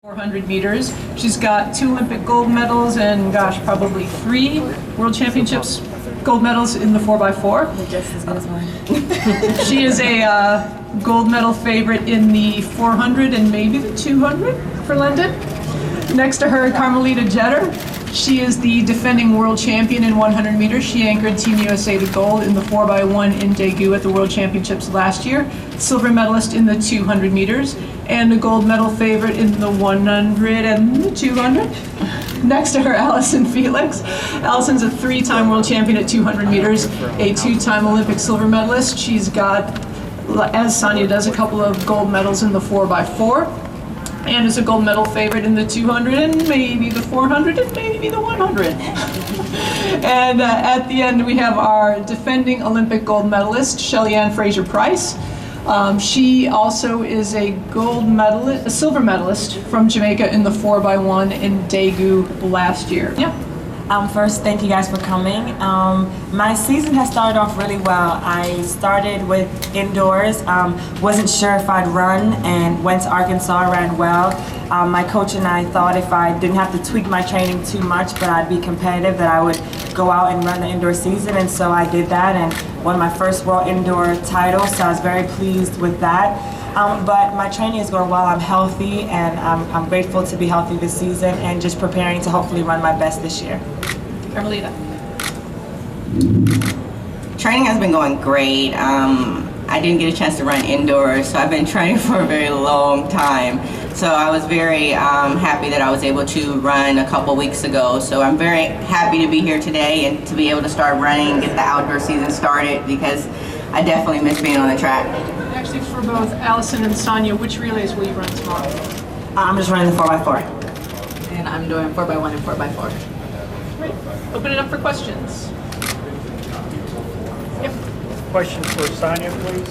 400 meters. She's got 2 Olympic gold medals and, gosh, probably 3 World Championships gold medals in the 4x4. Just as good as mine. She is a gold medal favorite in the 400 and maybe the 200 for London. Next to her, Carmelita Jeter. She is the defending world champion in 100 meters. She anchored Team USA to gold in the 4x1 in Daegu at the World Championships last year. Silver medalist in the 200 meters and a gold medal favorite in the 100 and the 200. Next to her, Allison Felix. Allison's a 3-time world champion at 200 meters, a 2-time Olympic silver medalist. She's got, as Sonia does, a couple of gold medals in the 4x4. And is a gold medal favorite in the 200 and maybe the 400 and maybe the 100. And at the end we have our defending Olympic gold medalist, Shelly-Ann Fraser-Price. She also is a silver medalist from Jamaica in the 4x1 in Daegu last year. Yeah. First, thank you guys for coming. My season has started off really well. I started with indoors, wasn't sure if I'd run, and went to Arkansas, ran well. My coach and I thought if I didn't have to tweak my training too much, but I'd be competitive, that I would go out and run the indoor season, and so I did that and won my first world indoor title, so I was very pleased with that. But my training is going well. I'm healthy, and I'm grateful to be healthy this season and just preparing to hopefully run my best this year. Carmelita. Training has been going great. I didn't get a chance to run indoors, so I've been training for a very long time. So I was very happy that I was able to run a couple weeks ago. So I'm very happy to be here today and to be able to start running, get the outdoor season started, because I definitely miss being on the track. Actually, for both Allison and Sonia, which relays will you run tomorrow? I'm just running the 4x4. And I'm doing 4x1 and 4x4. Great. Open it up for questions. Yep. Question for Sonia, please.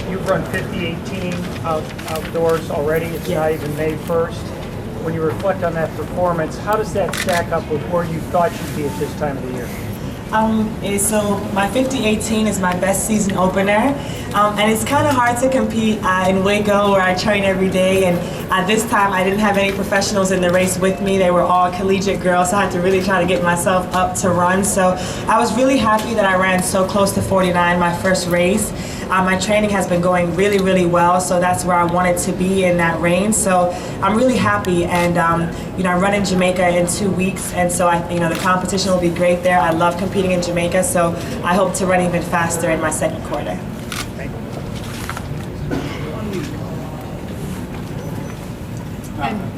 You've run 50-18 outdoors already. It's not even May 1st. When you reflect on that performance, how does that stack up with where you thought you'd be at this time of the year? So my 50-18 is my best season opener, and it's kind of hard to compete in Waco where I train every day, and at this time I didn't have any professionals in the race with me. They were all collegiate girls, so I had to really try to get myself up to run. So I was really happy that I ran so close to 49 my first race. My training has been going really, really well, so that's where I wanted to be, in that range. So I'm really happy, and I run in Jamaica in 2 weeks, and so the competition will be great there. I love competing in Jamaica, so I hope to run even faster in my second quarter. Thank you.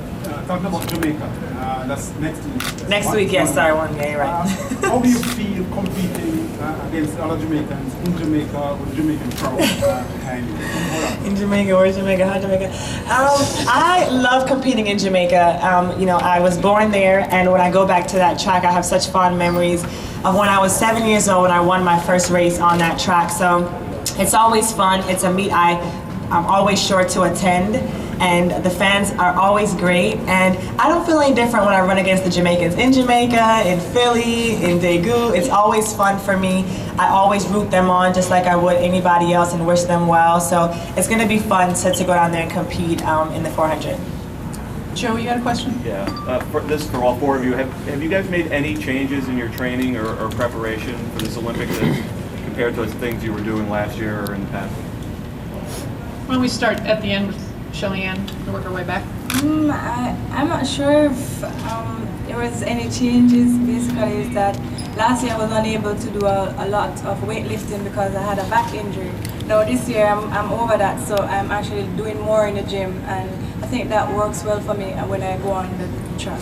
Talking about Jamaica, that's next week. Next week, yes, sorry, one day, right. How do you feel competing against other Jamaicans in Jamaica with Jamaican crowd behind you? In Jamaica, where's Jamaica? Hi, Jamaica. I love competing in Jamaica. I was born there, and when I go back to that track, I have such fond memories of when I was 7 years old and I won my first race on that track. So it's always fun. It's a meet I'm always sure to attend, and the fans are always great, and I don't feel any different when I run against the Jamaicans in Jamaica, in Philly, in Daegu. It's always fun for me. I always root them on just like I would anybody else and wish them well, so it's going to be fun to go down there and compete in the 400. Joe, you got a question? Yeah, for all 4 of you. Have you guys made any changes in your training or preparation for this Olympics compared to the things you were doing last year or in the past? Why don't we start at the end with Shelly-Ann and work our way back? I'm not sure if there was any changes. Basically, is that last year I was unable to do a lot of weightlifting because I had a back injury. Now this year I'm over that, so I'm actually doing more in the gym, and I think that works well for me when I go on the track.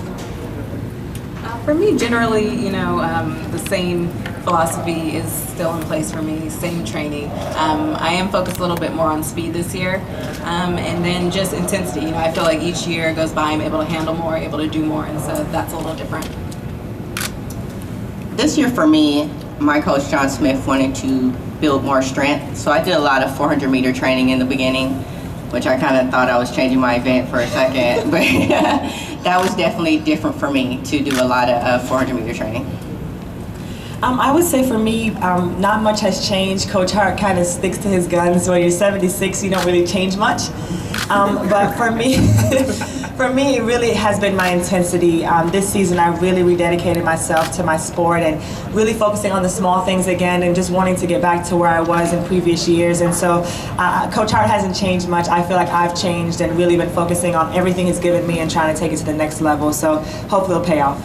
For me, generally, the same philosophy is still in place for me, same training. I am focused a little bit more on speed this year, and then just intensity. I feel like each year goes by, I'm able to handle more, able to do more, and so that's a little different. This year for me, my coach John Smith wanted to build more strength, so I did a lot of 400-meter training in the beginning, which I kind of thought I was changing my event for a second, but that was definitely different for me to do a lot of 400-meter training. I would say for me, not much has changed. Coach Hart kind of sticks to his guns. When you're 76, you don't really change much. But for me, for me, it really has been my intensity. This season, I really rededicated myself to my sport and really focusing on the small things again and just wanting to get back to where I was in previous years. And so Coach Hart hasn't changed much. I feel like I've changed and really been focusing on everything he's given me and trying to take it to the next level. So hopefully it'll pay off.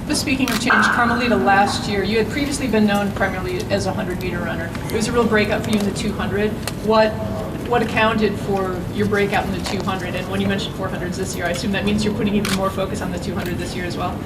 But speaking of change, Carmelita, last year, you had previously been known primarily as a 100-meter runner. It was a real breakout for you in the 200. What accounted for your breakout in the 200? And when you mentioned 400s this year, I assume that means you're putting even more focus on the 200 this year as well?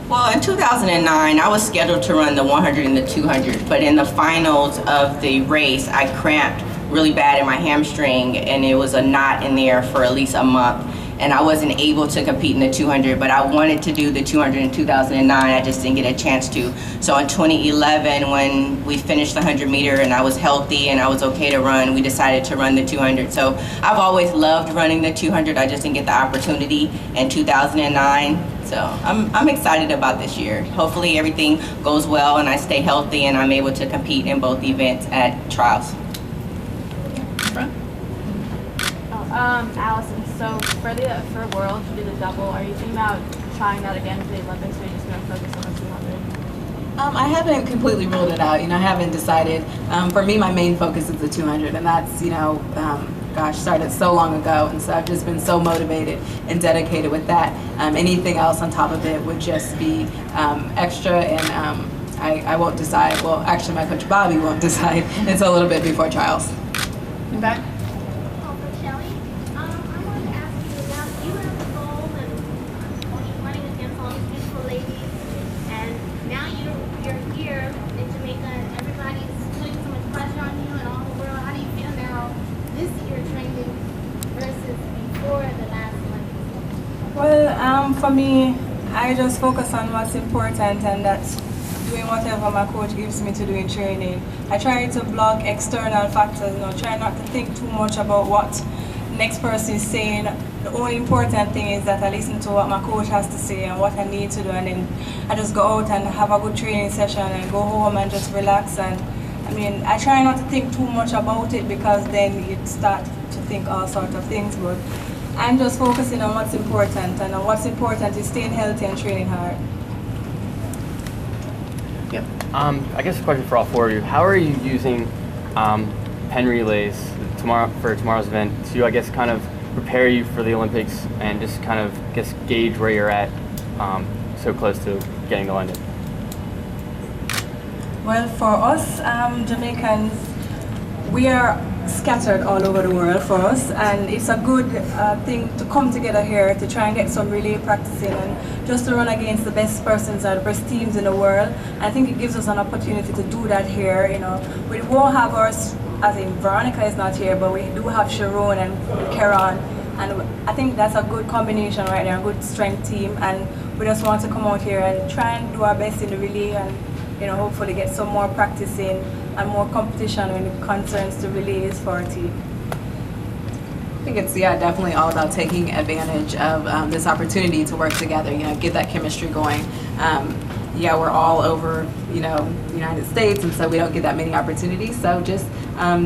Well, in 2009, I was scheduled to run the 100 and the 200, but in the finals of the race, I cramped really bad in my hamstring, and it was a knot in there for at least a month. And I wasn't able to compete in the 200, but I wanted to do the 200 in 2009. I just didn't get a chance to. So in 2011, when we finished the 100 meter and I was healthy and I was okay to run, we decided to run the 200. So I've always loved running the 200. I just didn't get the opportunity in 2009. So I'm excited about this year. Hopefully everything goes well and I stay healthy and I'm able to compete in both events at trials. Allison, so for Worlds, you did the double. Are you thinking about trying that again for the Olympics, or are you just going to focus on the 200? I haven't completely ruled it out. I haven't decided. For me, my main focus is the 200, and that's, started so long ago, and so I've just been so motivated and dedicated with that. Anything else on top of it would just be extra, and I won't decide. Well, actually, my coach Bobby won't decide until a little bit before trials. In back? Well, for me, I just focus on what's important, and that's doing whatever my coach gives me to do in training. I try to block external factors, try not to think too much about what next person is saying. The only important thing is that I listen to what my coach has to say and what I need to do, and then I just go out and have a good training session and go home and just relax. And I try not to think too much about it, because then you start to think all sorts of things, but I'm just focusing on what's important, and what's important is staying healthy and training hard. Yep. I guess a question for all four of you. How are you using Penn relays for tomorrow's event to, I guess, kind of prepare you for the Olympics and just kind of, gauge where you're at so close to getting to London? Well, for us Jamaicans, we are scattered all over the world for us, and it's a good thing to come together here to try and get some relay practicing and just to run against the best persons and the best teams in the world. I think it gives us an opportunity to do that here. We won't have ours, as in Veronica is not here, but we do have Sharon and Karen, and I think that's a good combination right there, a good strength team, and we just want to come out here and try and do our best in the relay, and hopefully get some more practice in and more competition when it concerns the relays for our team. I think it's definitely all about taking advantage of this opportunity to work together, get that chemistry going. We're all over, the United States, and so we don't get that many opportunities, so just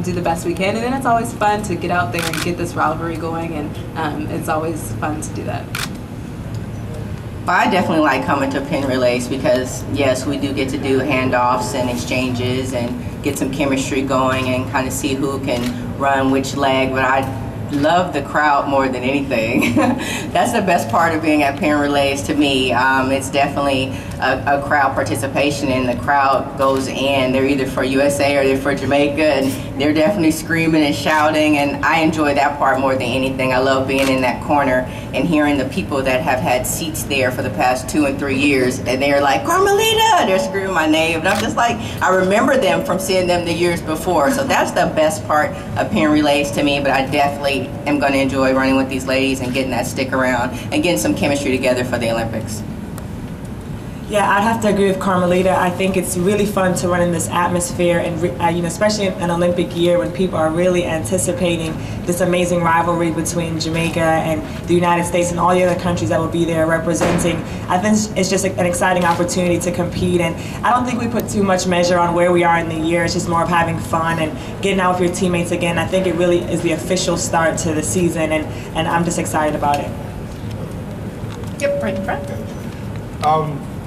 do the best we can, and then it's always fun to get out there and get this rivalry going, and it's always fun to do that. Well, I definitely like coming to Penn relays because, yes, we do get to do handoffs and exchanges and get some chemistry going and kind of see who can run which leg, but I love the crowd more than anything. That's the best part of being at Penn relays to me. It's definitely a crowd participation, and the crowd goes in. They're either for USA or they're for Jamaica, and they're definitely screaming and shouting, and I enjoy that part more than anything. I love being in that corner and hearing the people that have had seats there for the past 2 and 3 years, and they're like, Carmelita! They're screaming my name, and I'm just like, I remember them from seeing them the years before. So that's the best part of Penn relays to me, but I definitely am going to enjoy running with these ladies and getting that stick around and getting some chemistry together for the Olympics. Yeah, I'd have to agree with Carmelita. I think it's really fun to run in this atmosphere, and especially in an Olympic year when people are really anticipating this amazing rivalry between Jamaica and the United States and all the other countries that will be there representing. I think it's just an exciting opportunity to compete, and I don't think we put too much measure on where we are in the year. It's just more of having fun and getting out with your teammates again. I think it really is the official start to the season, and I'm just excited about it. Yep, right in front.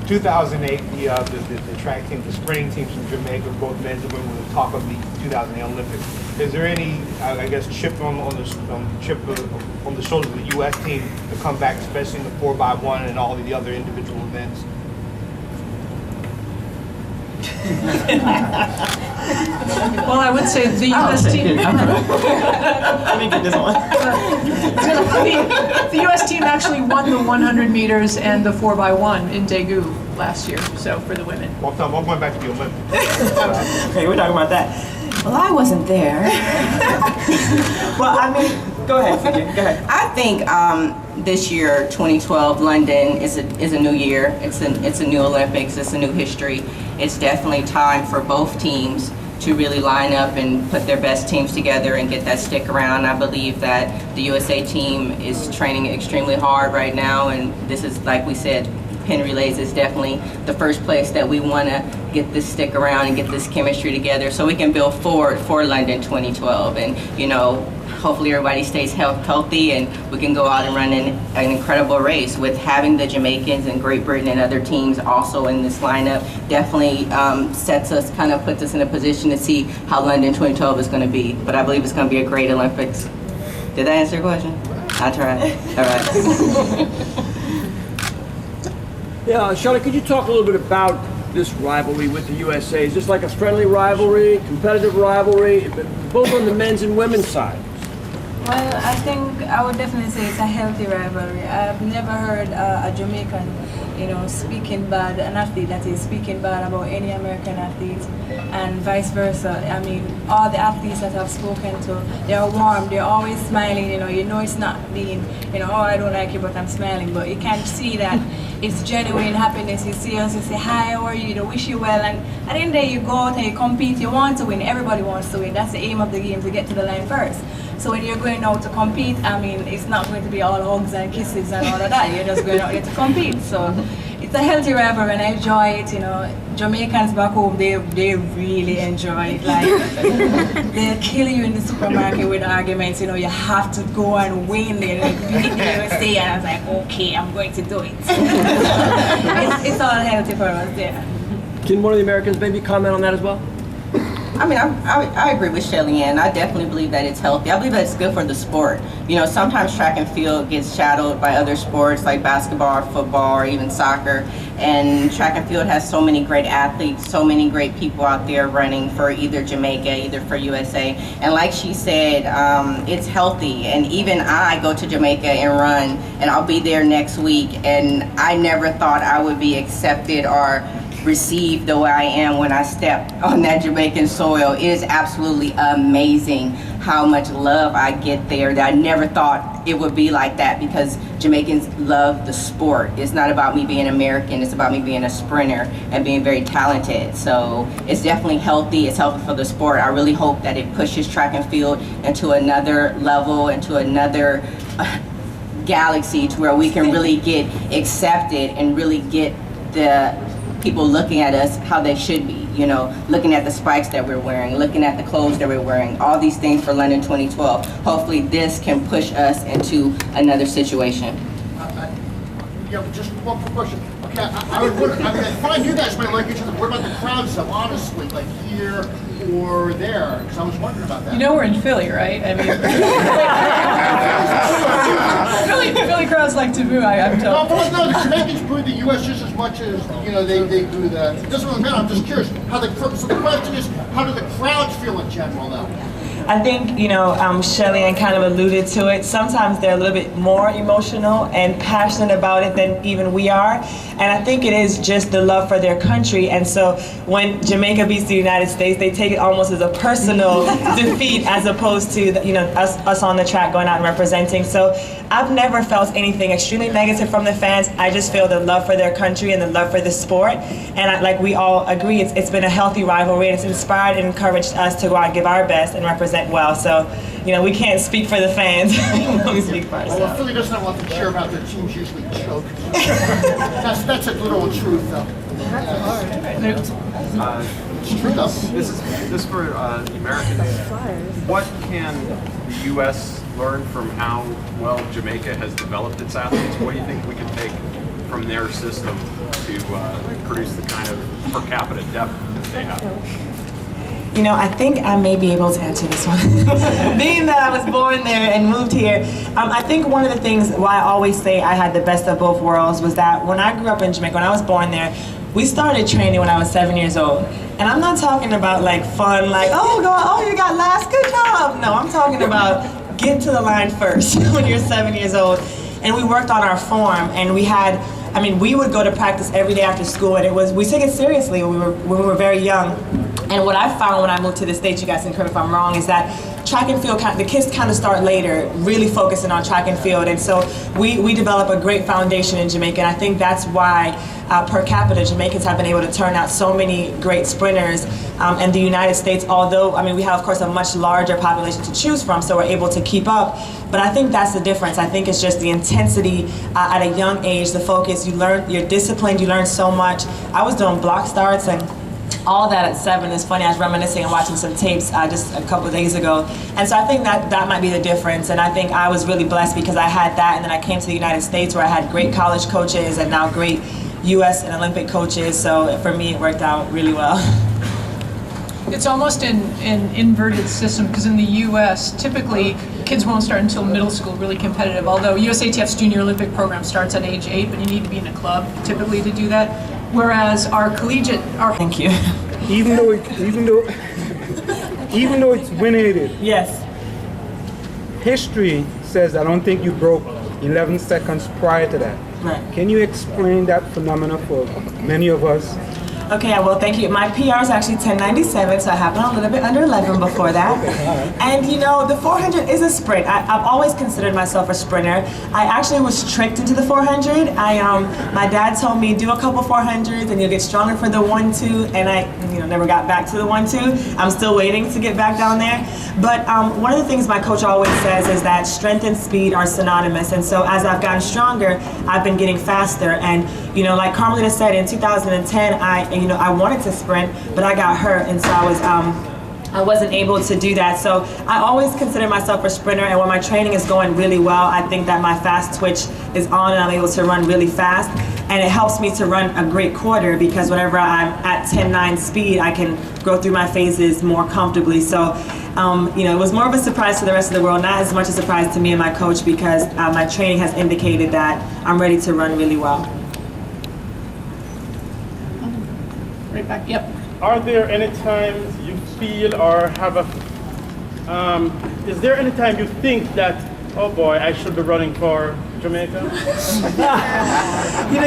2008, the track team, the sprinting teams from Jamaica, both men's and women, were the talk of the 2008 Olympics. Is there any, I guess, chip on the shoulders of the U.S. team to come back, especially in the 4x1 and all the other individual events? Well, I would say the U.S. team. Let me get this one. The U.S. team actually won the 100 meters and the 4x1 in Daegu last year. So for the women. Well, I'm going back to the Olympics. Okay, we're talking about that. Well, I wasn't there. Well, I mean, go ahead, CJ. Go ahead. I think this year, 2012, London is a new year. It's a new Olympics. It's a new history. It's definitely time for both teams to really line up and put their best teams together and get that stick around. I believe that the USA team is training extremely hard right now, and this is, like we said, Penn Relays is definitely the first place that we want to get this stick around and get this chemistry together so we can build forward for London 2012. And, hopefully everybody stays healthy and we can go out and run an incredible race. With having the Jamaicans and Great Britain and other teams also in this lineup definitely puts us in a position to see how London 2012 is going to be. But I believe it's going to be a great Olympics. Did that answer your question? I tried. All right. Yeah, Shelley, could you talk a little bit about this rivalry with the USA? Is this like a friendly rivalry, competitive rivalry, both on the men's and women's side? Well, I think I would definitely say it's a healthy rivalry. I've never heard a Jamaican, speaking bad, an athlete that is speaking bad about any American athlete, and vice versa. I mean, all the athletes that I've spoken to, they're warm, they're always smiling, it's not being, oh, I don't like you, but I'm smiling, but you can see that it's genuine happiness. You see us, you say, hi, how are you, they wish you well, and at the end of the day, you go out and you compete, you want to win, everybody wants to win. That's the aim of the game, to get to the line first. So when you're going out to compete, I mean, it's not going to be all hugs and kisses and all of that. You're just going out there to compete. So it's a healthy rivalry, and I enjoy it. Jamaicans back home, they really enjoy it. Like, they'll kill you in the supermarket with arguments. You have to go and win. They beat the USA, and I was like, okay, I'm going to do it. it's all healthy for us, yeah. Can one of the Americans maybe comment on that as well? I mean, I agree with Shelly Ann. I definitely believe that it's healthy. I believe that it's good for the sport. Sometimes track and field gets shadowed by other sports like basketball or football or even soccer. And track and field has so many great athletes, so many great people out there running for either Jamaica, either for USA. And like she said, it's healthy. And even I go to Jamaica and run, and I'll be there next week. And I never thought I would be accepted or received the way I am when I step on that Jamaican soil. It is absolutely amazing how much love I get there that I never thought it would be like that, because Jamaicans love the sport. It's not about me being American, it's about me being a sprinter and being very talented. So it's definitely healthy, it's healthy for the sport. I really hope that it pushes track and field into another level, into another galaxy, to where we can really get accepted and really get the people looking at us how they should be, looking at the spikes that we're wearing, looking at the clothes that we're wearing, all these things for London 2012. Hopefully this can push us into another situation. Just one quick question. Okay, I find you guys might like each other. What about the crowd stuff, honestly, like here or there? Because I was wondering about that. We're in Philly, right? I mean, Philly crowds like to boo, I'm told. No, the Jamaicans boo the U.S. just as much as, they boo the... It doesn't really matter, I'm just curious. So the question is, how do the crowds feel in general, though? I think, Shelly Ann kind of alluded to it. Sometimes they're a little bit more emotional and passionate about it than even we are. And I think it is just the love for their country. And so when Jamaica beats the United States, they take it almost as a personal defeat, as opposed to, us on the track going out and representing. So I've never felt anything extremely negative from the fans. I just feel the love for their country and the love for the sport. And like we all agree, it's been a healthy rivalry, and it's inspired and encouraged us to go out and give our best and represent well. So, we can't speak for the fans. We speak for ourselves. Well, Philly doesn't have a lot to cheer about. Their teams usually choke. That's a literal truth, though. It's true, though. This for the Americans. What can the U.S. learn from how well Jamaica has developed its athletes? What do you think we can take from their system to produce the kind of per capita depth that they have? I think I may be able to answer this one. Being that I was born there and moved here, I think one of the things why I always say I had the best of both worlds was that when I grew up in Jamaica, when I was born there, we started training when I was 7 years old. And I'm not talking about like fun, like, you got last, good job. No, I'm talking about get to the line first when you're 7 years old. And we worked on our form, and we would go to practice every day after school, and we took it seriously when we were very young. And what I found when I moved to the States, you guys can correct me if I'm wrong, is that track and field, the kids kind of start later, really focusing on track and field. And so we develop a great foundation in Jamaica, and I think that's why per capita, Jamaicans have been able to turn out so many great sprinters. And the United States, although, we have, of course, a much larger population to choose from, so we're able to keep up. But I think that's the difference. I think it's just the intensity at a young age, the focus. You're disciplined, you learn so much. I was doing block starts and all that at 7. Is funny, I was reminiscing and watching some tapes just a couple of days ago. And so I think that might be the difference. And I think I was really blessed because I had that, and then I came to the United States where I had great college coaches and now great U.S. and Olympic coaches. So for me, it worked out really well. It's almost an inverted system, because in the U.S., typically kids won't start until middle school, really competitive. Although USATF's Junior Olympic program starts at age 8, but you need to be in a club typically to do that. Whereas our collegiate, thank you. Even though it's winnated. Yes. History says I don't think you broke 11 seconds prior to that. Right. Can you explain that phenomenon for many of us? Okay, well, thank you. My PR is actually 10:97, so I happened a little bit under 11 before that. And the 400 is a sprint. I've always considered myself a sprinter. I actually was tricked into the 400. My dad told me do a couple 400s and you'll get stronger for the 1-2, and I never got back to the 1-2. I'm still waiting to get back down there. But one of the things my coach always says is that strength and speed are synonymous. And so as I've gotten stronger, I've been getting faster. And like Carmelita said, in 2010, I wanted to sprint, but I got hurt, and so I wasn't able to do that. So I always consider myself a sprinter, and when my training is going really well, I think that my fast twitch is on and I'm able to run really fast. And it helps me to run a great quarter, because whenever I'm at 10:9 speed, I can go through my phases more comfortably. So, it was more of a surprise to the rest of the world, not as much a surprise to me and my coach, because my training has indicated that I'm ready to run really well. Right back, yep. Are there any times you feel or have is there any time you think that, oh boy, I should be running for Jamaica?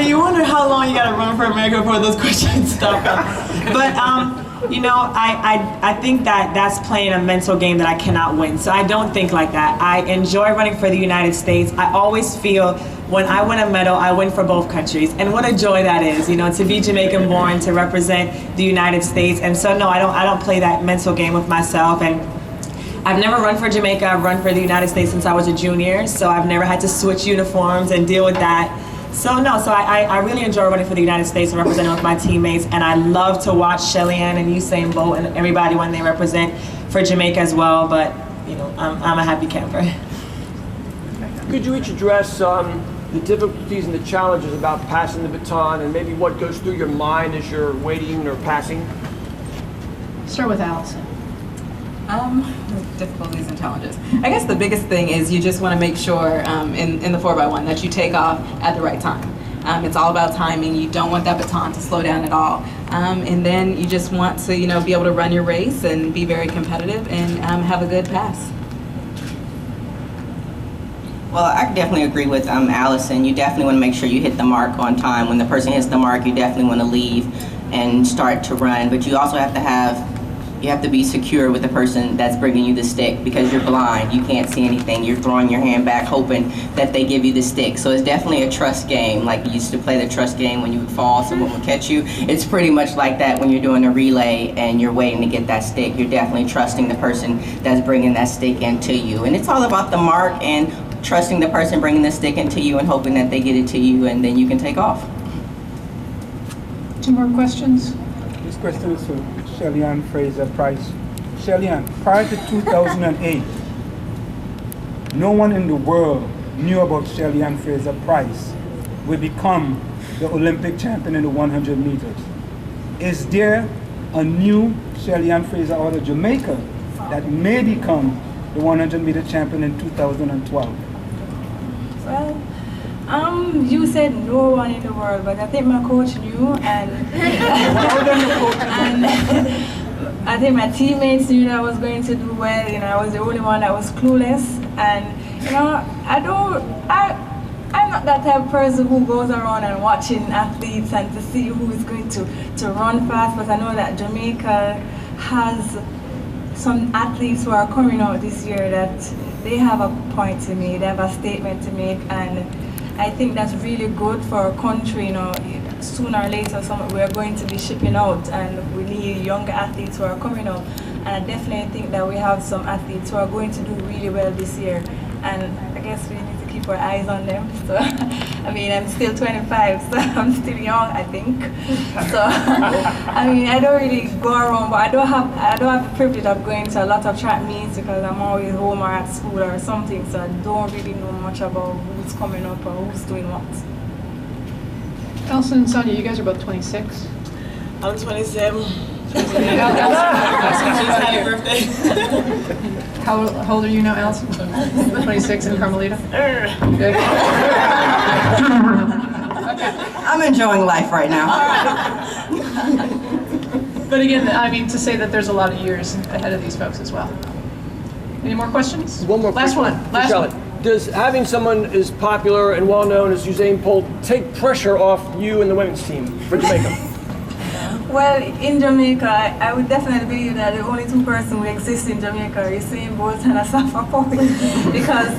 You wonder how long you gotta run for America before those questions stop. But I think that that's playing a mental game that I cannot win. So I don't think like that. I enjoy running for the United States. I always feel when I win a medal, I win for both countries. And what a joy that is, to be Jamaican born, to represent the United States. And so no, I don't play that mental game with myself. And I've never run for Jamaica. I've run for the United States since I was a junior. So I've never had to switch uniforms and deal with that. So no, I really enjoy running for the United States and representing with my teammates, and I love to watch Shelly-Ann and Usain Bolt and everybody when they represent for Jamaica as well, but I'm a happy camper. Could you each address the difficulties and the challenges about passing the baton, and maybe what goes through your mind as you're waiting or passing? Start with Allison. Difficulties and challenges. I guess the biggest thing is you just want to make sure in the 4x1 that you take off at the right time. It's all about timing. You don't want that baton to slow down at all. And then you just want to, be able to run your race and be very competitive and have a good pass. Well, I definitely agree with Allison. You definitely want to make sure you hit the mark on time. When the person hits the mark, you definitely want to leave and start to run. But you also have to have You have to be secure with the person that's bringing you the stick because you're blind. You can't see anything. You're throwing your hand back hoping that they give you the stick. So it's definitely a trust game. Like you used to play the trust game when you would fall, someone would catch you. It's pretty much like that when you're doing a relay and you're waiting to get that stick. You're definitely trusting the person that's bringing that stick into you. And it's all about the mark and trusting the person bringing the stick into you and hoping that they get it to you and then you can take off. 2 more questions. This question is for Shelly-Ann Fraser-Pryce. Shelly-Ann, prior to 2008, no one in the world knew about Shelly-Ann Fraser-Pryce will become the Olympic champion in the 100 meters. Is there a new Shelly-Ann Fraser out of Jamaica that may become the 100-meter champion in 2012? Well, you said no one in the world, but I think my coach knew, and and I think my teammates knew that I was going to do well. You know, I was the only one that was clueless, and you know, I'm not that type of person who goes around and watching athletes and to see who is going to run fast. But I know that Jamaica has some athletes who are coming out this year that they have a point to make, they have a statement to make, and I think that's really good for our country. You know, sooner or later we're going to be shipping out, and we need younger athletes who are coming out. And I definitely think that we have some athletes who are going to do really well this year, and I guess we need to keep our eyes on them. So, I mean, I'm still 25, so I'm still young, I think. So, I mean, I don't really go around, but I don't have the privilege of going to a lot of track meets because I'm always home or at school or something. So I don't really know much about who's coming up or who's doing what. Elson and Sonia, you guys are both 26. I'm 27. Happy birthday. How old are you now, Allison? 26, and Carmelita? Good. I'm enjoying life right now. But again, I mean, to say that there's a lot of years ahead of these folks as well. Any more questions? One more. Last one. Last one. Does having someone as popular and well-known as Usain Bolt take pressure off you and the women's team for Jamaica? Well, in Jamaica, I would definitely believe that the only 2 persons who exist in Jamaica are Usain Bolt and Asafa Powell. Because,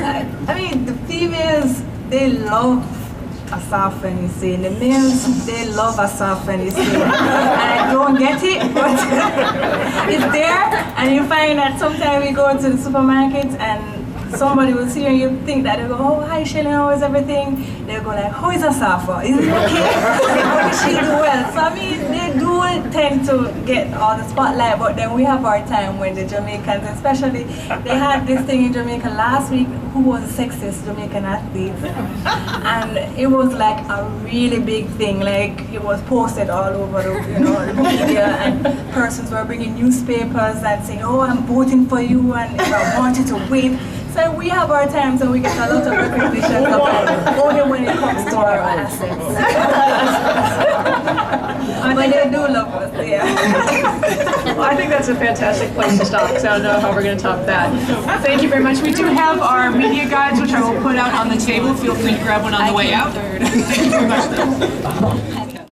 I mean, the females, they love Asaf and Usain. The males, they love Asaf and Usain. And I don't get it, but it's there. And you find that sometimes we go to the supermarket and somebody will see you and you think that they go, oh, hi Shelly, how is everything? They'll go like, how is Asafa? Is it okay? How did she do well? So I mean, they do tend to get all the spotlight, but then we have our time when the Jamaicans, especially, they had this thing in Jamaica last week, who was the sexiest Jamaican athlete? And it was like a really big thing, like it was posted all over the, the media, and persons were bringing newspapers and saying, oh, I'm voting for you and I want you to win. So we have our times and we get a lot of recognition, only when it comes to our assets. But they do love us, yeah. Well, I think that's a fantastic place to stop, because I don't know how we're going to top that. Thank you very much. We do have our media guides, which I will put out on the table. Feel free to grab one on the way out. Thank you very much.